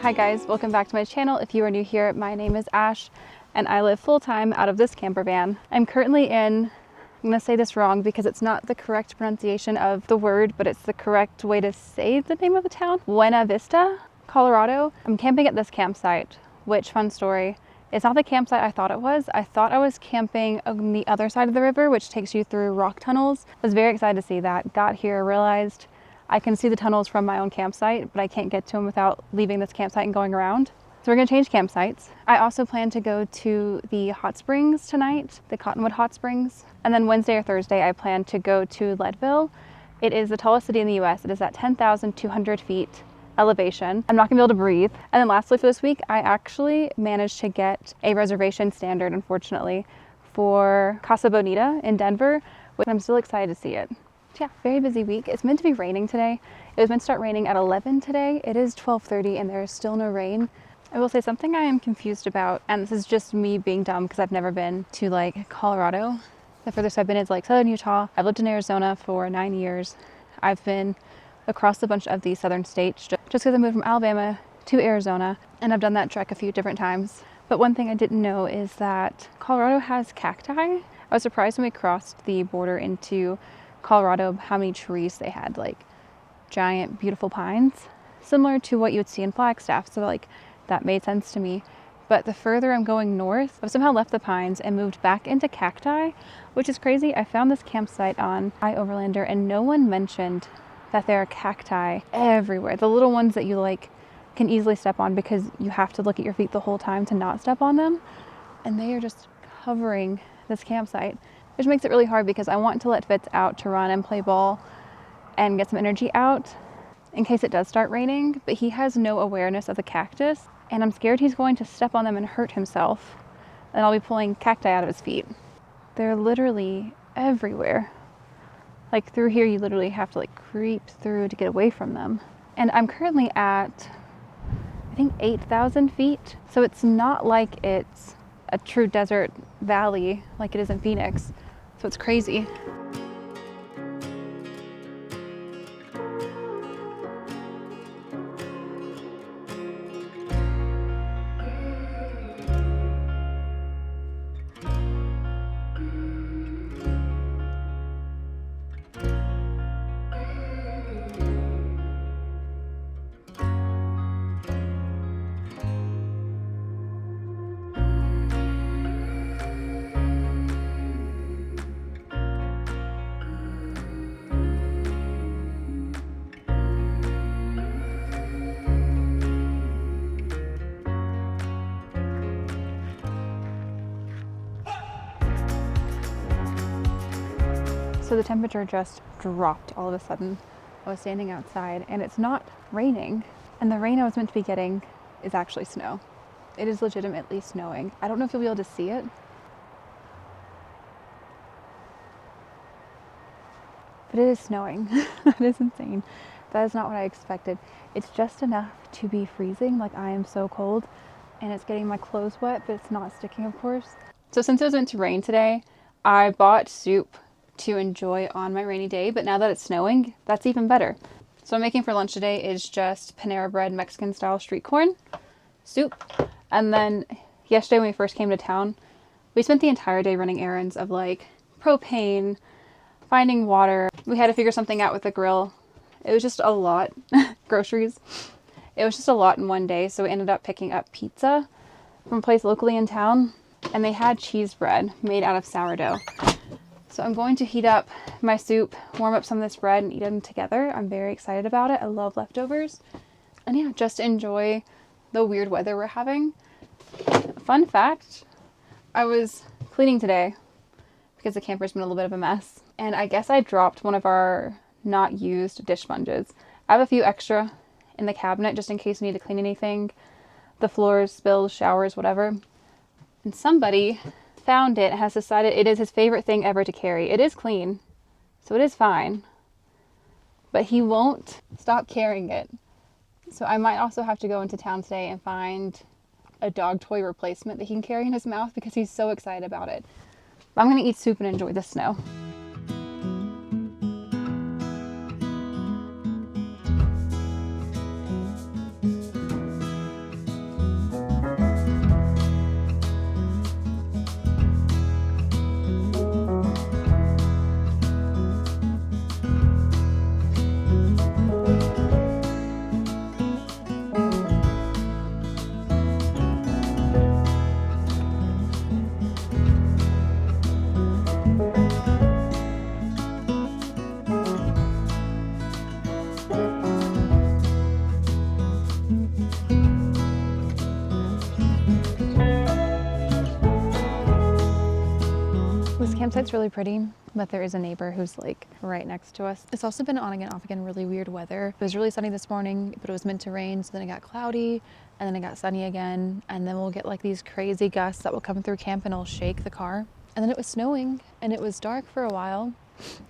Hi guys, welcome back to my channel. If you are new here, my name is Ash and I live full-time out of this camper van. I'm currently in, I'm gonna say this wrong because it's not the correct pronunciation of the word, but it's the correct way to say the name of the town. Buena Vista, Colorado. I'm camping at this campsite, which, fun story, it's not the campsite I thought it was. I thought I was camping on the other side of the river, which takes you through rock tunnels. I was very excited to see that. Got here, realized I can see the tunnels from my own campsite, but I can't get to them without leaving this campsite and going around. So we're gonna change campsites. I also plan to go to the hot springs tonight, the Cottonwood Hot Springs. And then Wednesday or Thursday, I plan to go to Leadville. It is the tallest city in the US. It is at 10,200 feet elevation. I'm not gonna be able to breathe. And then lastly for this week, I actually managed to get a reservation standard, unfortunately, for Casa Bonita in Denver, which I'm still excited to see it. Yeah, very busy week. It's meant to be raining today. It was meant to start raining at 11 today. It is 12:30 and there is still no rain. I will say something I am confused about, and this is just me being dumb because I've never been to like Colorado. The furthest I've been is like Southern Utah. I've lived in Arizona for 9 years. I've been across a bunch of these southern states just because I moved from Alabama to Arizona, and I've done that trek a few different times. But one thing I didn't know is that Colorado has cacti. I was surprised when we crossed the border into Colorado how many trees they had, like giant beautiful pines, similar to what you would see in Flagstaff. So like that made sense to me. But the further I'm going north, I've somehow left the pines and moved back into cacti, which is crazy. I found this campsite on iOverlander and no one mentioned that there are cacti everywhere. The little ones that you like can easily step on because you have to look at your feet the whole time to not step on them. And they are just covering this campsite, which makes it really hard because I want to let Fitz out to run and play ball and get some energy out in case it does start raining, but he has no awareness of the cactus and I'm scared he's going to step on them and hurt himself and I'll be pulling cacti out of his feet. They're literally everywhere. Like through here, you literally have to like creep through to get away from them. And I'm currently at, I think 8,000 feet. So it's not like it's a true desert valley like it is in Phoenix. So it's crazy. So the temperature just dropped all of a sudden. I was standing outside and it's not raining. And the rain I was meant to be getting is actually snow. It is legitimately snowing. I don't know if you'll be able to see it, but it is snowing. That is insane. That is not what I expected. It's just enough to be freezing, like I am so cold, and it's getting my clothes wet, but it's not sticking, of course. So since it was meant to rain today, I bought soup to enjoy on my rainy day, but now that it's snowing, that's even better. So what I'm making for lunch today is just Panera Bread Mexican style street corn soup. And then yesterday when we first came to town, we spent the entire day running errands of like propane, finding water. We had to figure something out with the grill. It was just a lot. Groceries. It was just a lot in one day. So we ended up picking up pizza from a place locally in town, and they had cheese bread made out of sourdough. So I'm going to heat up my soup, warm up some of this bread, and eat them together. I'm very excited about it. I love leftovers. And yeah, just enjoy the weird weather we're having. Fun fact, I was cleaning today because the camper's been a little bit of a mess. And I guess I dropped one of our not used dish sponges. I have a few extra in the cabinet just in case we need to clean anything. The floors, spills, showers, whatever. And somebody found it and has decided it is his favorite thing ever to carry. It is clean, so it is fine, but he won't stop carrying it. So I might also have to go into town today and find a dog toy replacement that he can carry in his mouth because he's so excited about it. But I'm gonna eat soup and enjoy the snow. campsite's really pretty, but there is a neighbor who's like right next to us. It's also been on again, off again, really weird weather. It was really sunny this morning, but it was meant to rain, so then it got cloudy, and then it got sunny again, and then we'll get like these crazy gusts that will come through camp and it'll shake the car. And then it was snowing, and it was dark for a while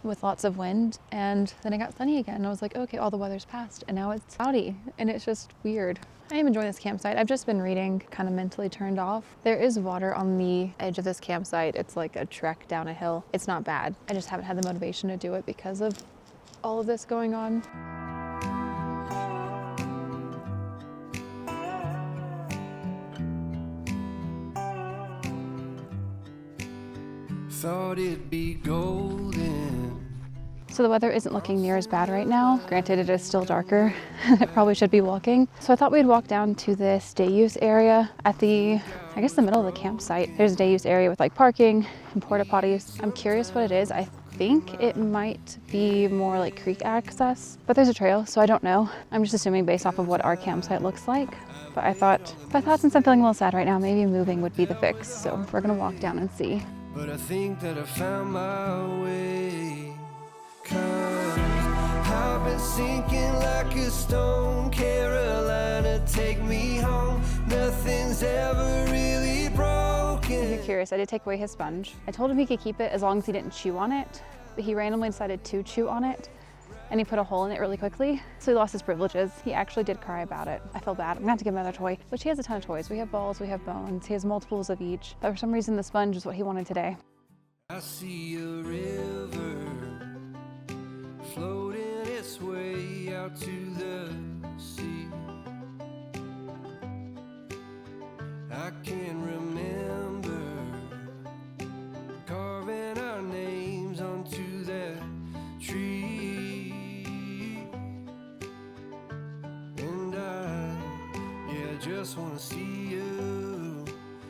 with lots of wind, and then it got sunny again. And I was like, okay, all the weather's passed, and now it's cloudy, and it's just weird. I am enjoying this campsite. I've just been reading, kind of mentally turned off. There is water on the edge of this campsite. It's like a trek down a hill. It's not bad. I just haven't had the motivation to do it because of all of this going on. Thought it'd be golden. So the weather isn't looking near as bad right now. Granted, it is still darker. I probably should be walking. So I thought we'd walk down to this day use area at the, I guess, the middle of the campsite. There's a day use area with like parking and porta potties. I'm curious what it is. I think it might be more like creek access, but there's a trail, so I don't know. I'm just assuming based off of what our campsite looks like. But I thought since I'm feeling a little sad right now, maybe moving would be the fix. So we're gonna walk down and see. But I think that I found my way. 'Cause I've been sinking like a stone. Carolina, take me home. Nothing's ever really broken. If you're curious, I did take away his sponge. I told him he could keep it as long as he didn't chew on it, but he randomly decided to chew on it, and he put a hole in it really quickly, so he lost his privileges. He actually did cry about it. I feel bad. I'm gonna have to give him another toy, which he has a ton of toys. We have balls, we have bones, he has multiples of each, but for some reason the sponge is what he wanted today. I see a river floating its way out to the sea. I can remember carving our names onto that tree. And I just wanna see you,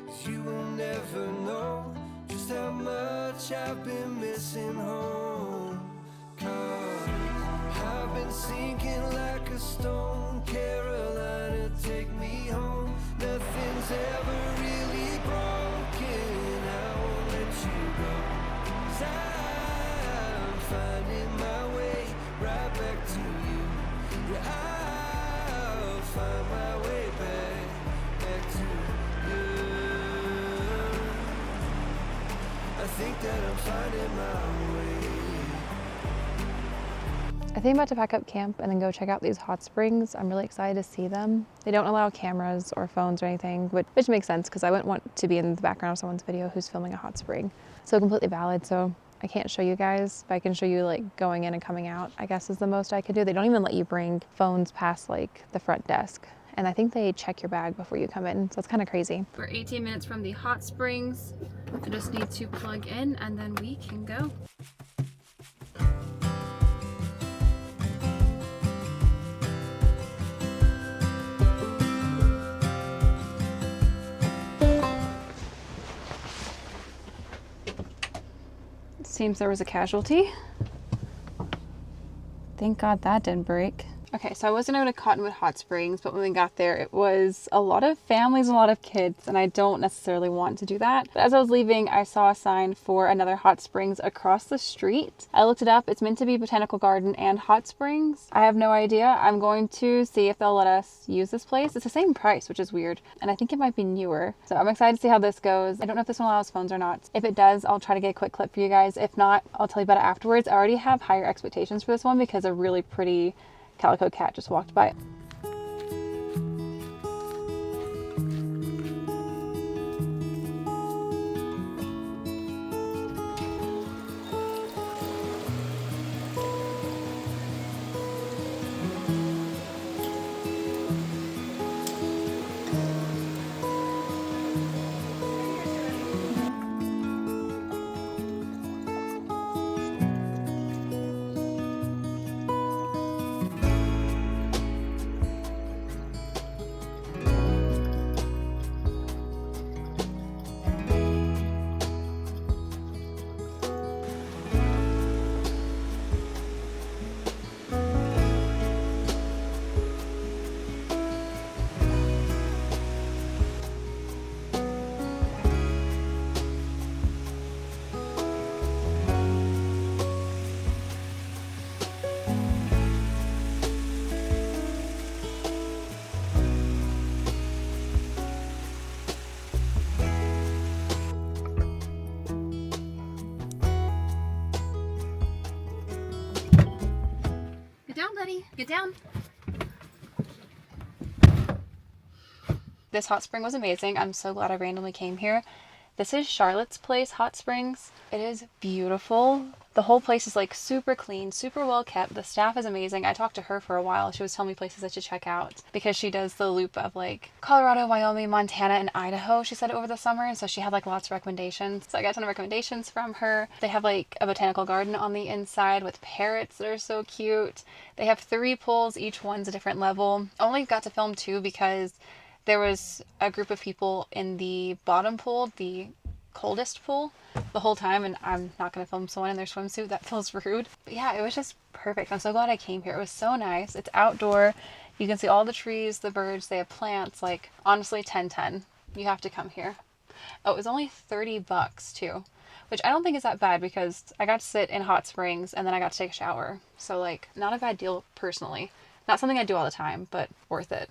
'cause you will never know just how much I've been missing home. 'Cause I've been sinking like a stone. Carolina, take me home. Nothing's ever really broken. I won't let you go. 'Cause I'm finding my way right back to you. Yeah, I'll find my way back to you. I think that I'm finding my way. I think I'm about to pack up camp and then go check out these hot springs. I'm really excited to see them. They don't allow cameras or phones or anything, which makes sense because I wouldn't want to be in the background of someone's video who's filming a hot spring. So completely valid. So I can't show you guys, but I can show you like going in and coming out, I guess is the most I could do. They don't even let you bring phones past like the front desk. And I think they check your bag before you come in. So it's kind of crazy. We're 18 minutes from the hot springs. I just need to plug in and then we can go. Seems there was a casualty. Thank God that didn't break. Okay, so I wasn't able to Cottonwood Hot Springs, but when we got there, it was a lot of families, a lot of kids, and I don't necessarily want to do that. But as I was leaving, I saw a sign for another hot springs across the street. I looked it up. It's meant to be Botanical Garden and hot springs. I have no idea. I'm going to see if they'll let us use this place. It's the same price, which is weird, and I think it might be newer. So I'm excited to see how this goes. I don't know if this one allows phones or not. If it does, I'll try to get a quick clip for you guys. If not, I'll tell you about it afterwards. I already have higher expectations for this one because a really pretty calico cat just walked by. Get down. This hot spring was amazing. I'm so glad I randomly came here. This is Charlotte's Place Hot Springs. It is beautiful. The whole place is like super clean, super well kept. The staff is amazing. I talked to her for a while. She was telling me places I should check out because she does the loop of like Colorado, Wyoming, Montana, and Idaho. She said over the summer, and so she had like lots of recommendations. So I got a ton of recommendations from her. They have like a botanical garden on the inside with parrots that are so cute. They have 3 pools. Each one's a different level. Only got to film 2 because there was a group of people in the bottom pool, the coldest pool, the whole time, and I'm not going to film someone in their swimsuit. That feels rude. But yeah, it was just perfect. I'm so glad I came here. It was so nice. It's outdoor. You can see all the trees, the birds. They have plants. Like, honestly, 10/10. You have to come here. Oh, it was only $30 too, which I don't think is that bad because I got to sit in hot springs and then I got to take a shower. So, like, not a bad deal personally. Not something I do all the time, but worth it.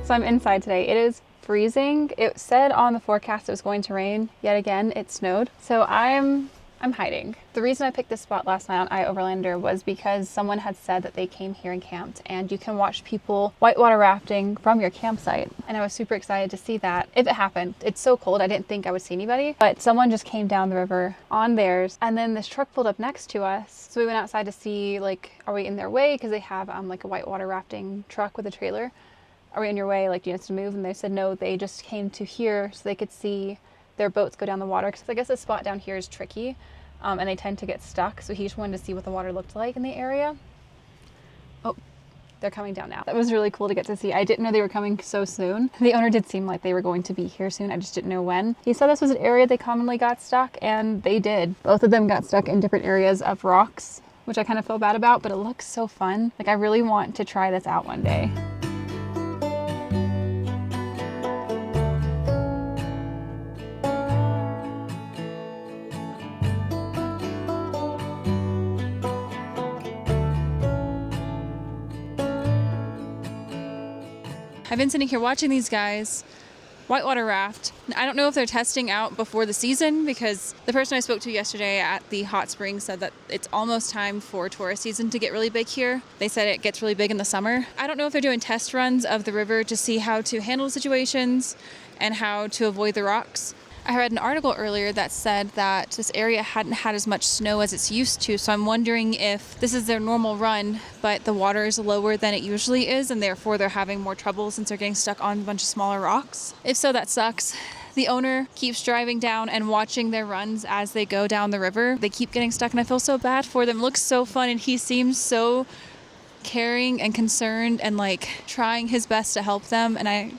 So I'm inside today. It is freezing. It said on the forecast it was going to rain. Yet again, it snowed. So I'm hiding. The reason I picked this spot last night on iOverlander was because someone had said that they came here and camped and you can watch people whitewater rafting from your campsite. And I was super excited to see that if it happened. It's so cold, I didn't think I would see anybody, but someone just came down the river on theirs and then this truck pulled up next to us. So we went outside to see, like, are we in their way? Because they have like a whitewater rafting truck with a trailer. Are we in your way? Like, do you need us to move? And they said no, they just came to here so they could see their boats go down the water. Because I guess the spot down here is tricky and they tend to get stuck. So he just wanted to see what the water looked like in the area. Oh, they're coming down now. That was really cool to get to see. I didn't know they were coming so soon. The owner did seem like they were going to be here soon. I just didn't know when. He said this was an area they commonly got stuck, and they did. Both of them got stuck in different areas of rocks, which I kind of feel bad about, but it looks so fun. Like, I really want to try this out one day. I've been sitting here watching these guys whitewater raft. I don't know if they're testing out before the season because the person I spoke to yesterday at the hot springs said that it's almost time for tourist season to get really big here. They said it gets really big in the summer. I don't know if they're doing test runs of the river to see how to handle situations and how to avoid the rocks. I read an article earlier that said that this area hadn't had as much snow as it's used to, so I'm wondering if this is their normal run, but the water is lower than it usually is, and therefore they're having more trouble since they're getting stuck on a bunch of smaller rocks. If so, that sucks. The owner keeps driving down and watching their runs as they go down the river. They keep getting stuck, and I feel so bad for them. It looks so fun, and he seems so caring and concerned and like trying his best to help them, and I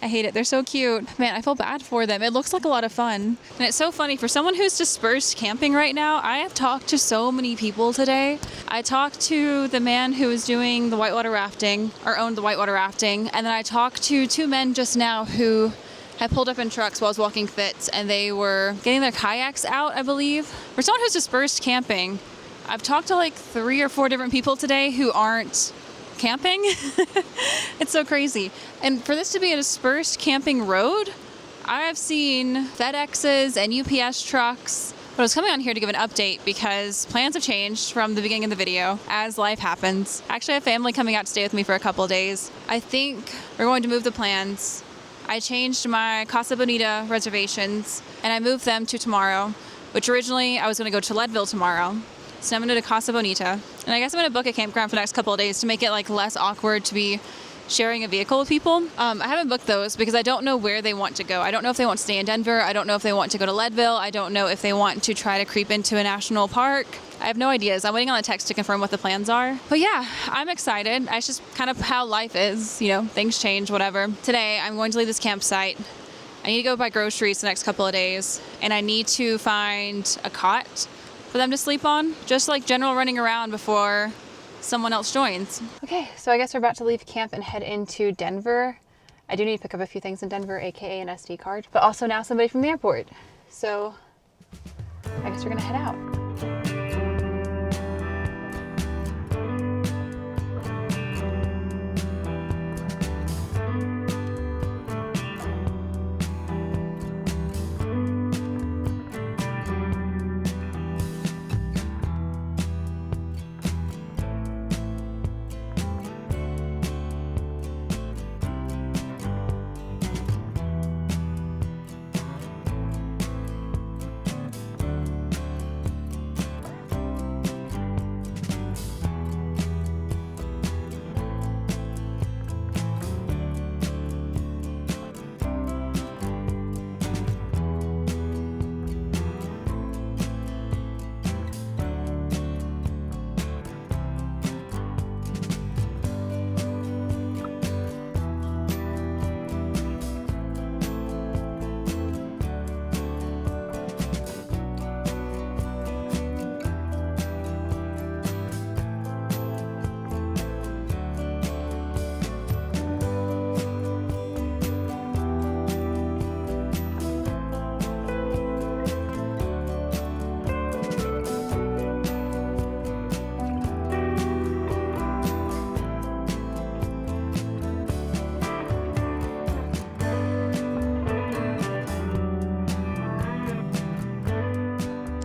hate it. They're so cute. Man, I feel bad for them. It looks like a lot of fun. And it's so funny, for someone who's dispersed camping right now, I have talked to so many people today. I talked to the man who was doing the whitewater rafting, or owned the whitewater rafting, and then I talked to two men just now who had pulled up in trucks while I was walking Fitz, and they were getting their kayaks out, I believe. For someone who's dispersed camping, I've talked to like 3 or 4 different people today who aren't camping. It's so crazy. And for this to be a dispersed camping road, I have seen FedExes and UPS trucks. But I was coming on here to give an update because plans have changed from the beginning of the video as life happens. I actually have family coming out to stay with me for a couple of days. I think we're going to move the plans. I changed my Casa Bonita reservations and I moved them to tomorrow, which originally I was going to go to Leadville tomorrow. So I'm going to Casa Bonita. And I guess I'm going to book a campground for the next couple of days to make it like less awkward to be sharing a vehicle with people. I haven't booked those because I don't know where they want to go. I don't know if they want to stay in Denver. I don't know if they want to go to Leadville. I don't know if they want to try to creep into a national park. I have no ideas. I'm waiting on a text to confirm what the plans are. But yeah, I'm excited. It's just kind of how life is. You know, things change, whatever. Today, I'm going to leave this campsite. I need to go buy groceries the next couple of days. And I need to find a cot for them to sleep on, just like general running around before someone else joins. Okay, so I guess we're about to leave camp and head into Denver. I do need to pick up a few things in Denver, aka an SD card, but also now somebody from the airport. So I guess we're gonna head out.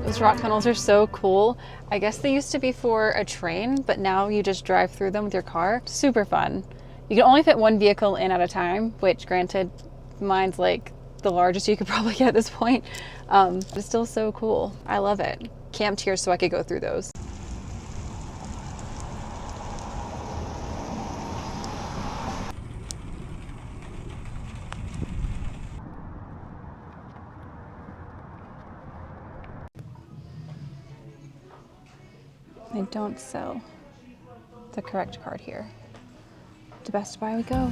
Those rock tunnels are so cool. I guess they used to be for a train, but now you just drive through them with your car. Super fun. You can only fit one vehicle in at a time, which granted, mine's like the largest you could probably get at this point. But it's still so cool. I love it. Camped here so I could go through those. They don't sell the correct card here. To Best Buy we go.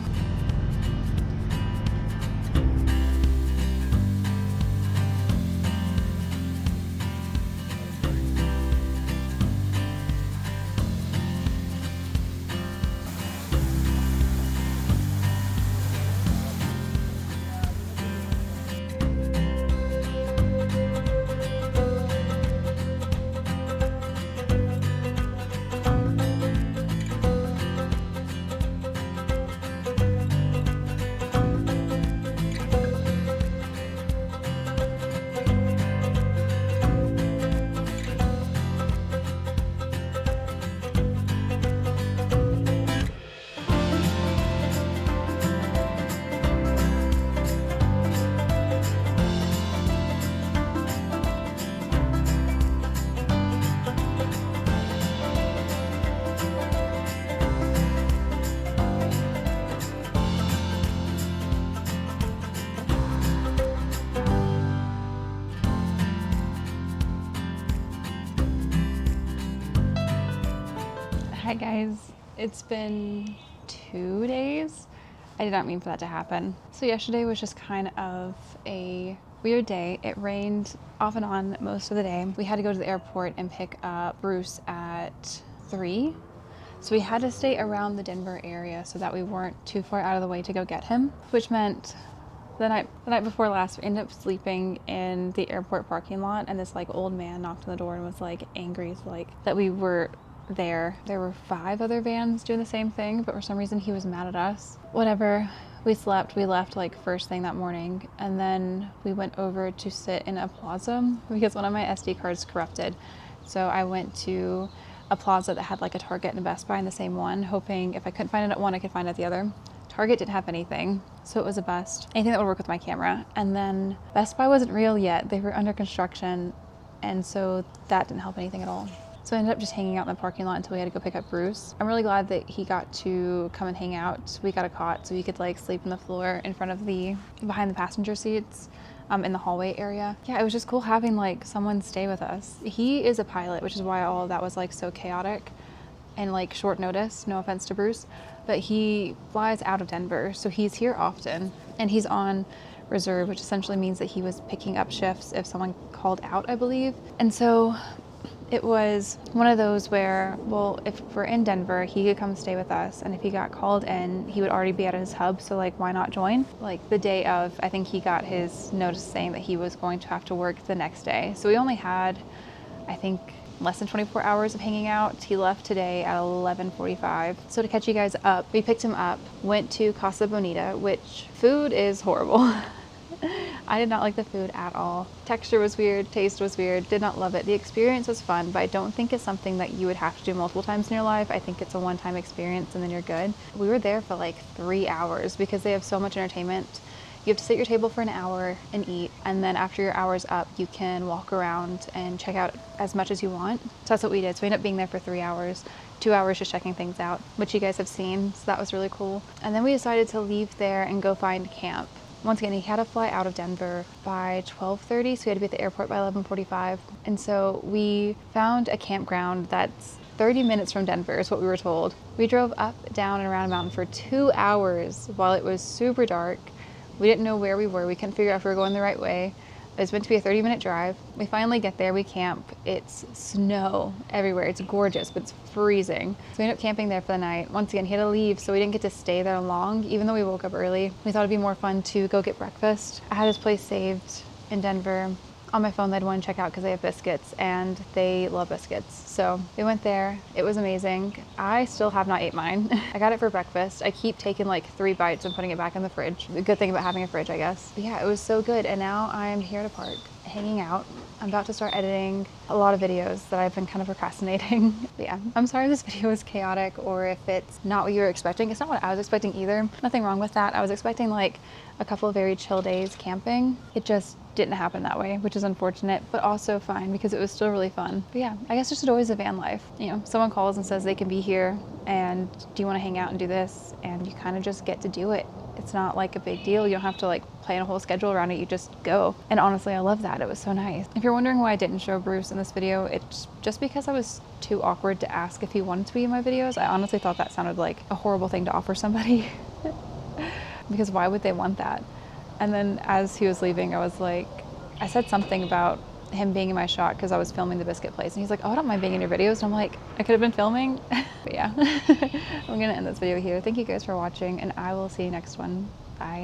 Hi guys, it's been 2 days. I did not mean for that to happen. So yesterday was just kind of a weird day. It rained off and on most of the day. We had to go to the airport and pick up Bruce at 3. So we had to stay around the Denver area so that we weren't too far out of the way to go get him, which meant the night before last, we ended up sleeping in the airport parking lot, and this like old man knocked on the door and was like angry like that we were there. There were 5 other vans doing the same thing, but for some reason he was mad at us. Whatever. We slept. We left like first thing that morning, and then we went over to sit in a plaza because one of my SD cards corrupted. So I went to a plaza that had like a Target and a Best Buy in the same one, hoping if I couldn't find it at one, I could find it at the other. Target didn't have anything, so it was a bust. Anything that would work with my camera. And then Best Buy wasn't real yet. They were under construction, and so that didn't help anything at all. So I ended up just hanging out in the parking lot until we had to go pick up Bruce. I'm really glad that he got to come and hang out. We got a cot so he could like sleep on the floor in front of behind the passenger seats in the hallway area. Yeah, it was just cool having like someone stay with us. He is a pilot, which is why all of that was like so chaotic and like short notice, no offense to Bruce, but he flies out of Denver. So he's here often, and he's on reserve, which essentially means that he was picking up shifts if someone called out, I believe. And so it was one of those where, well, if we're in Denver, he could come stay with us. And if he got called in, he would already be at his hub. So like, why not join? Like the day of, I think he got his notice saying that he was going to have to work the next day. So we only had, I think, less than 24 hours of hanging out. He left today at 11:45. So to catch you guys up, we picked him up, went to Casa Bonita, which food is horrible. I did not like the food at all. Texture was weird, taste was weird, did not love it. The experience was fun, but I don't think it's something that you would have to do multiple times in your life. I think it's a one-time experience and then you're good. We were there for like 3 hours because they have so much entertainment. You have to sit at your table for an hour and eat, and then after your hour's up, you can walk around and check out as much as you want. So that's what we did. So we ended up being there for 3 hours, 2 hours just checking things out, which you guys have seen, so that was really cool. And then we decided to leave there and go find camp. Once again, he had to fly out of Denver by 12:30, so we had to be at the airport by 11:45. And so we found a campground that's 30 minutes from Denver is what we were told. We drove up, down, and around a mountain for 2 hours while it was super dark. We didn't know where we were. We couldn't figure out if we were going the right way. It was meant to be a 30-minute drive. We finally get there, we camp. It's snow everywhere. It's gorgeous, but it's freezing. So we ended up camping there for the night. Once again, he had to leave, so we didn't get to stay there long, even though we woke up early. We thought it'd be more fun to go get breakfast. I had his place saved in Denver. On my phone, they'd want to check out because they have biscuits, and they love biscuits. So we went there. It was amazing. I still have not ate mine. I got it for breakfast. I keep taking like 3 bites and putting it back in the fridge. The good thing about having a fridge, I guess. But yeah, it was so good. And now I'm here at a park, hanging out. I'm about to start editing a lot of videos that I've been kind of procrastinating. But yeah, I'm sorry if this video is chaotic or if it's not what you were expecting. It's not what I was expecting either. Nothing wrong with that. I was expecting like a couple of very chill days camping. It just didn't happen that way, which is unfortunate, but also fine because it was still really fun. But yeah, I guess just always a van life. You know, someone calls and says they can be here and do you want to hang out and do this? And you kind of just get to do it. It's not like a big deal. You don't have to like plan a whole schedule around it. You just go. And honestly, I love that. It was so nice. If you're wondering why I didn't show Bruce in this video, it's just because I was too awkward to ask if he wanted to be in my videos. I honestly thought that sounded like a horrible thing to offer somebody because why would they want that? And then as he was leaving, I was like, I said something about him being in my shot because I was filming the biscuit place. And he's like, oh, I don't mind being in your videos. And I'm like, I could have been filming. But yeah, I'm going to end this video here. Thank you guys for watching, and I will see you next one. Bye.